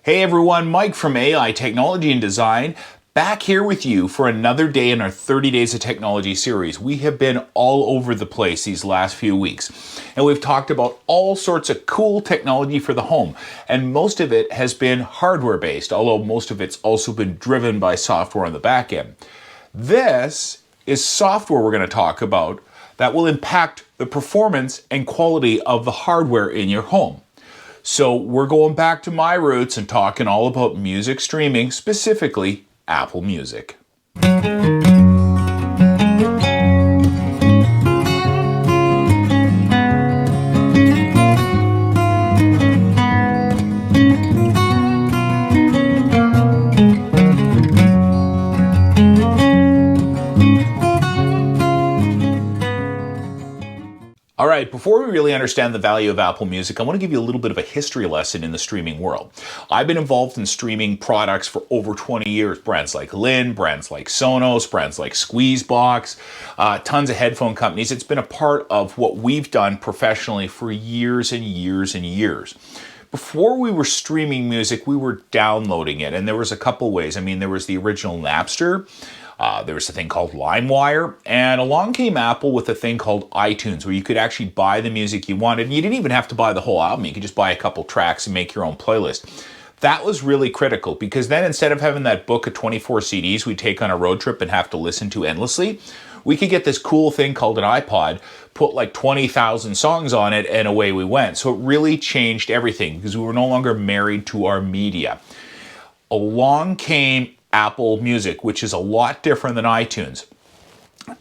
Hey everyone, Mike from AI Technology and Design, back here with you for another day in our 30 Days of Technology series. We have been all over the place these last few weeks, and we've talked about all sorts of cool technology for the home, and most of it has been hardware based, although most of it's also been driven by software on the back end. This is software we're going to talk about that will impact the performance and quality of the hardware in your home. So we're going back to my roots and talking all about music streaming, specifically Apple Music. All right, before we really understand the value of Apple Music, I want to give you a little bit of a history lesson in the streaming world. I've been involved in streaming products for over 20 years. Brands like Lin, brands like Sonos, brands like Squeezebox, tons of headphone companies. It's been a part of what we've done professionally for years and years and years. Before we were streaming music, we were downloading it, and there was a couple ways. I mean, there was the original Napster. There was a thing called LimeWire, and along came Apple with a thing called iTunes, where you could actually buy the music you wanted. And you didn't even have to buy the whole album. You could just buy a couple tracks and make your own playlist. That was really critical, because then instead of having that book of 24 CDs we take on a road trip and have to listen to endlessly, we could get this cool thing called an iPod, put like 20,000 songs on it, and away we went. So it really changed everything, because we were no longer married to our media. Along came Apple Music, which is a lot different than iTunes.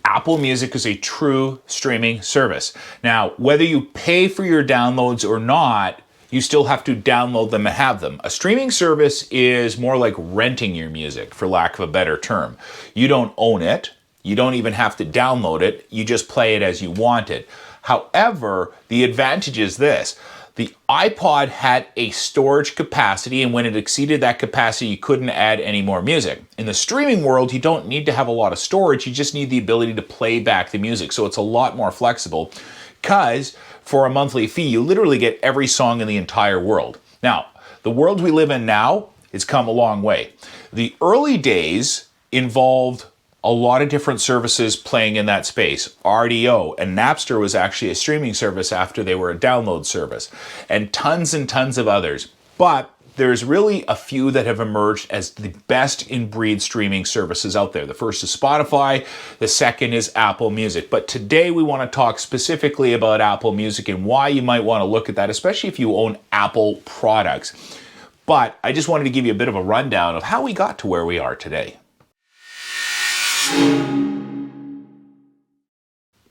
Apple Music is a true streaming service. Now, whether you pay for your downloads or not, you still have to download them and have them. A streaming service is more like renting your music, for lack of a better term. You don't own it. You don't even have to download it. You just play it as you want it. However, the advantage is this. The iPod had a storage capacity, and when it exceeded that capacity, you couldn't add any more music. In the streaming world, you don't need to have a lot of storage. You just need the ability to play back the music. So it's a lot more flexible, because for a monthly fee, you literally get every song in the entire world. Now, the world we live in now has come a long way. The early days involved a lot of different services playing in that space. RDO and Napster was actually a streaming service after they were a download service, and tons of others. But there's really a few that have emerged as the best in breed streaming services out there. The first is Spotify, the second is Apple Music. But today we want to talk specifically about Apple Music and why you might want to look at that, especially if you own Apple products. But I just wanted to give you a bit of a rundown of how we got to where we are today.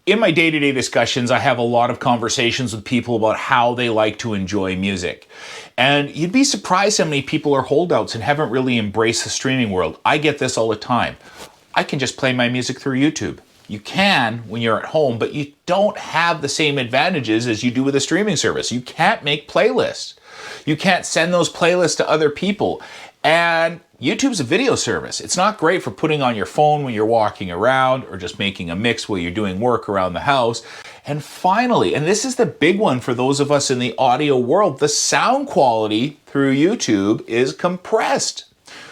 In my day-to-day discussions, I have a lot of conversations with people about how they like to enjoy music. And you'd be surprised how many people are holdouts and haven't really embraced the streaming world. I get this all the time. I can just play my music through YouTube. You can when you're at home, but you don't have the same advantages as you do with a streaming service. You can't make playlists. You can't send those playlists to other people. And YouTube's a video service. It's not great for putting on your phone when you're walking around or just making a mix while you're doing work around the house. And finally, and this is the big one for those of us in the audio world, the sound quality through YouTube is compressed,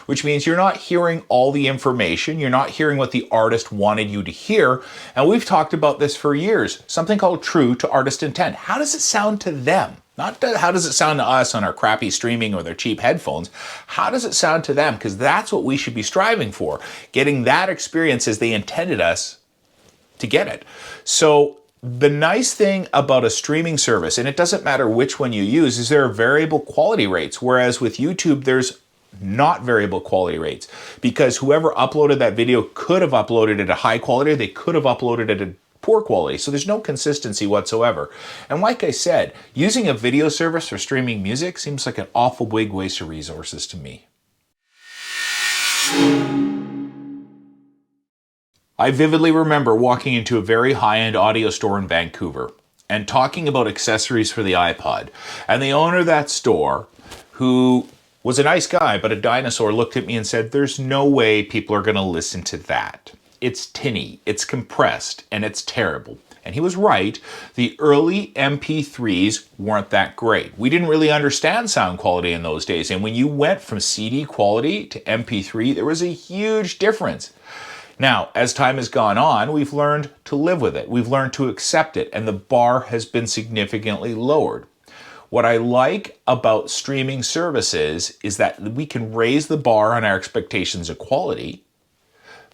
which means you're not hearing all the information. You're not hearing what the artist wanted you to hear. And we've talked about this for years, something called true to artist intent. How does it sound to them? Not how does it sound to us on our crappy streaming or their cheap headphones. How does it sound to them? Because that's what we should be striving for, getting that experience as they intended us to get it. So the nice thing about a streaming service, and it doesn't matter which one you use, is there are variable quality rates, whereas with YouTube, there's not variable quality rates, because whoever uploaded that video could have uploaded it at high quality, they could have uploaded it at poor quality, so there's no consistency whatsoever. And like I said, using a video service for streaming music seems like an awful big waste of resources to me. I vividly remember walking into a very high-end audio store in Vancouver and talking about accessories for the iPod. And the owner of that store, who was a nice guy but a dinosaur, looked at me and said, "There's no way people are going to listen to that. It's tinny, it's compressed, and it's terrible." And he was right. The early MP3s weren't that great. We didn't really understand sound quality in those days. And when you went from CD quality to MP3, there was a huge difference. Now, as time has gone on, we've learned to live with it. We've learned to accept it, and the bar has been significantly lowered. What I like about streaming services is that we can raise the bar on our expectations of quality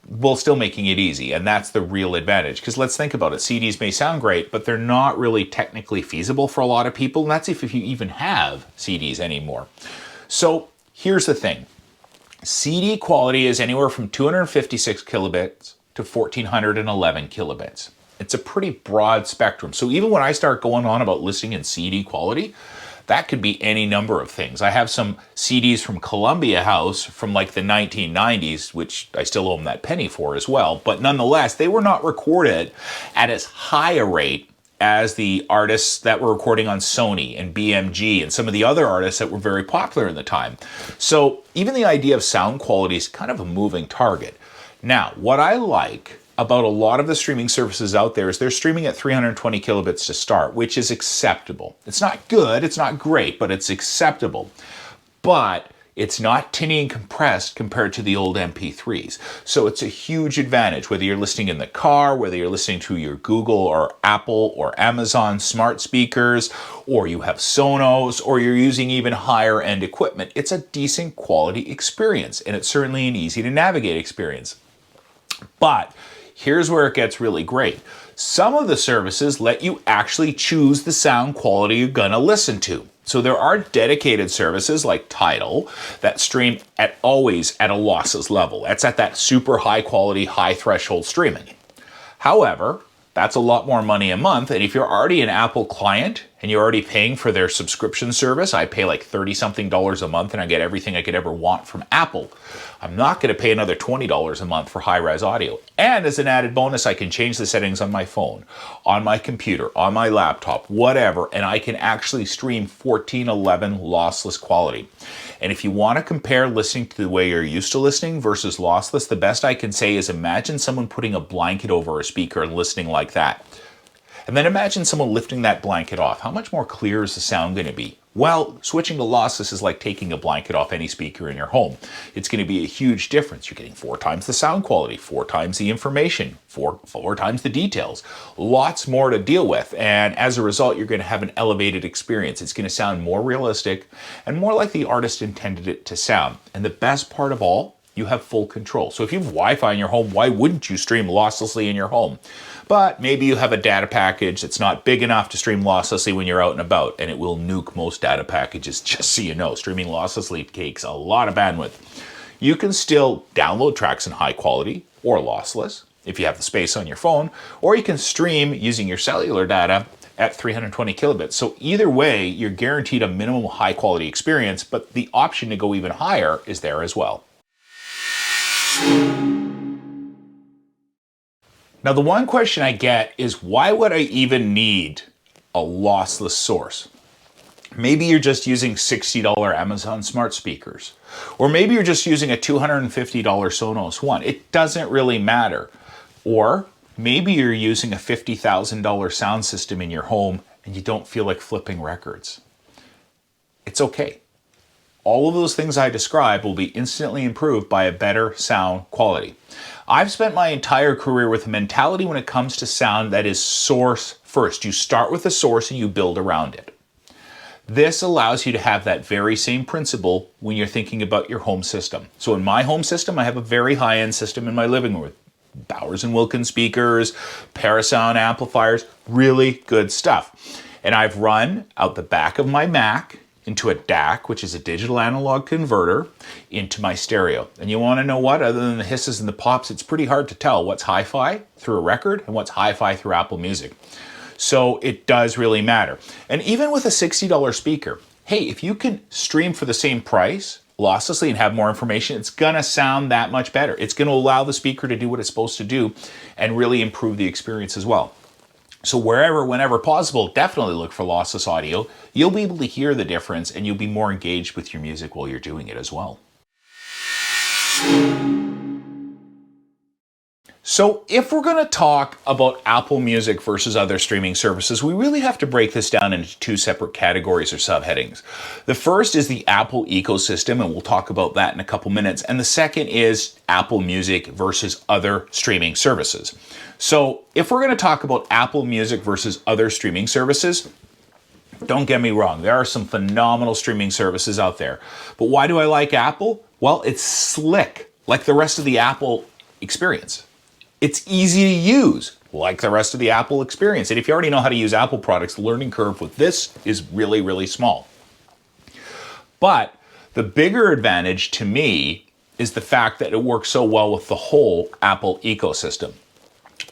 while still making it easy, and that's the real advantage. Because let's think about it. CDs may sound great, but they're not really technically feasible for a lot of people, and that's if you even have CDs anymore. So here's the thing. CD quality is anywhere from 256 kilobits to 1411 kilobits. It's a pretty broad spectrum. So even when I start going on about listening in CD quality, that could be any number of things. I have some CDs from Columbia House from like the 1990s, which I still owe them that penny for as well. But nonetheless, they were not recorded at as high a rate as the artists that were recording on Sony and BMG and some of the other artists that were very popular in the time. So even the idea of sound quality is kind of a moving target. Now, what I like about a lot of the streaming services out there is they're streaming at 320 kilobits to start, which is acceptable. It's not good, it's not great, but it's acceptable. But it's not tinny and compressed compared to the old MP3s. So it's a huge advantage, whether you're listening in the car, whether you're listening to your Google or Apple or Amazon smart speakers, or you have Sonos, or you're using even higher end equipment. It's a decent quality experience, and it's certainly an easy to navigate experience. But here's where it gets really great. Some of the services let you actually choose the sound quality you're gonna listen to. So there are dedicated services like Tidal that stream always at a lossless level. That's at that super high quality, high threshold streaming. However, that's a lot more money a month. And if you're already an Apple client and you're already paying for their subscription service, I pay like $30-something a month and I get everything I could ever want from Apple. I'm not going to pay another $20 a month for high-res audio. And as an added bonus, I can change the settings on my phone, on my computer, on my laptop, whatever, and I can actually stream 1411 lossless quality. And if you want to compare listening to the way you're used to listening versus lossless, the best I can say is imagine someone putting a blanket over a speaker and listening like that. And then imagine someone lifting that blanket off. How much more clear is the sound going to be? Well, switching to lossless is like taking a blanket off any speaker in your home. It's going to be a huge difference. You're getting 4 times the sound quality, 4 times the information, four times the details. Lots more to deal with. And as a result, you're going to have an elevated experience. It's going to sound more realistic and more like the artist intended it to sound. And the best part of all, you have full control. So if you have Wi-Fi in your home, why wouldn't you stream losslessly in your home? But maybe you have a data package that's not big enough to stream losslessly when you're out and about, and it will nuke most data packages, just so you know. Streaming losslessly takes a lot of bandwidth. You can still download tracks in high quality or lossless if you have the space on your phone, or you can stream using your cellular data at 320 kilobits. So either way, you're guaranteed a minimum high quality experience, but the option to go even higher is there as well. Now, the one question I get is, why would I even need a lossless source? Maybe you're just using $60 Amazon smart speakers, or maybe you're just using a $250 Sonos One. It doesn't really matter. Or maybe you're using a $50,000 sound system in your home and you don't feel like flipping records. It's okay. All of those things I described will be instantly improved by a better sound quality. I've spent my entire career with a mentality when it comes to sound that is source first. You start with the source and you build around it. This allows you to have that very same principle when you're thinking about your home system. So in my home system, I have a very high-end system in my living room with Bowers & Wilkins speakers, Parasound amplifiers, really good stuff. And I've run out the back of my Mac into a DAC, which is a digital analog converter, into my stereo. And you want to know what? Other than the hisses and the pops, it's pretty hard to tell what's hi-fi through a record and what's hi-fi through Apple Music. So it does really matter. And even with a $60 speaker, hey, if you can stream for the same price, losslessly, and have more information, it's gonna sound that much better. It's gonna allow the speaker to do what it's supposed to do and really improve the experience as well. So wherever, whenever possible, definitely look for lossless audio. You'll be able to hear the difference and you'll be more engaged with your music while you're doing it as well. So if we're going to talk about Apple Music versus other streaming services, we really have to break this down into two separate categories or subheadings. The first is the Apple ecosystem, and we'll talk about that in a couple minutes. And the second is Apple Music versus other streaming services. So if we're going to talk about Apple Music versus other streaming services, don't get me wrong, there are some phenomenal streaming services out there. But why do I like Apple? Well, it's slick, like the rest of the Apple experience. It's easy to use, like the rest of the Apple experience. And if you already know how to use Apple products, the learning curve with this is really, really small. But the bigger advantage to me is the fact that it works so well with the whole Apple ecosystem.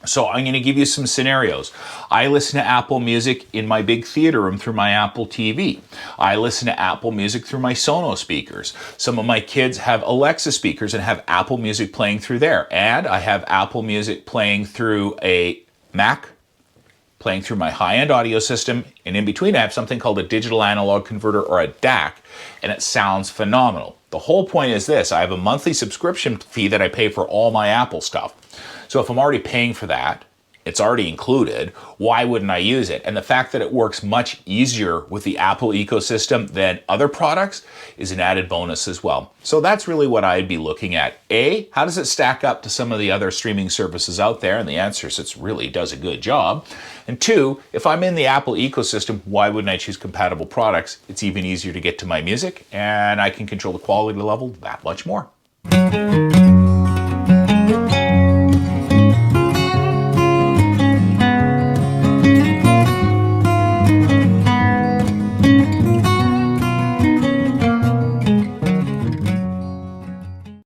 So I'm going to give you some scenarios. I listen to Apple Music in my big theater room through my Apple TV. I listen to Apple Music through my Sonos speakers. Some of my kids have Alexa speakers and have Apple Music playing through there. And I have Apple Music playing through a Mac, playing through my high-end audio system, and in between I have something called a digital analog converter, or a DAC, and it sounds phenomenal. The whole point is this: I have a monthly subscription fee that I pay for all my Apple stuff. So if I'm already paying for that, it's already included, why wouldn't I use it? And the fact that it works much easier with the Apple ecosystem than other products is an added bonus as well. So that's really what I'd be looking at. A, how does it stack up to some of the other streaming services out there? And the answer is it really does a good job. And two, if I'm in the Apple ecosystem, why wouldn't I choose compatible products? It's even easier to get to my music, and I can control the quality level that much more.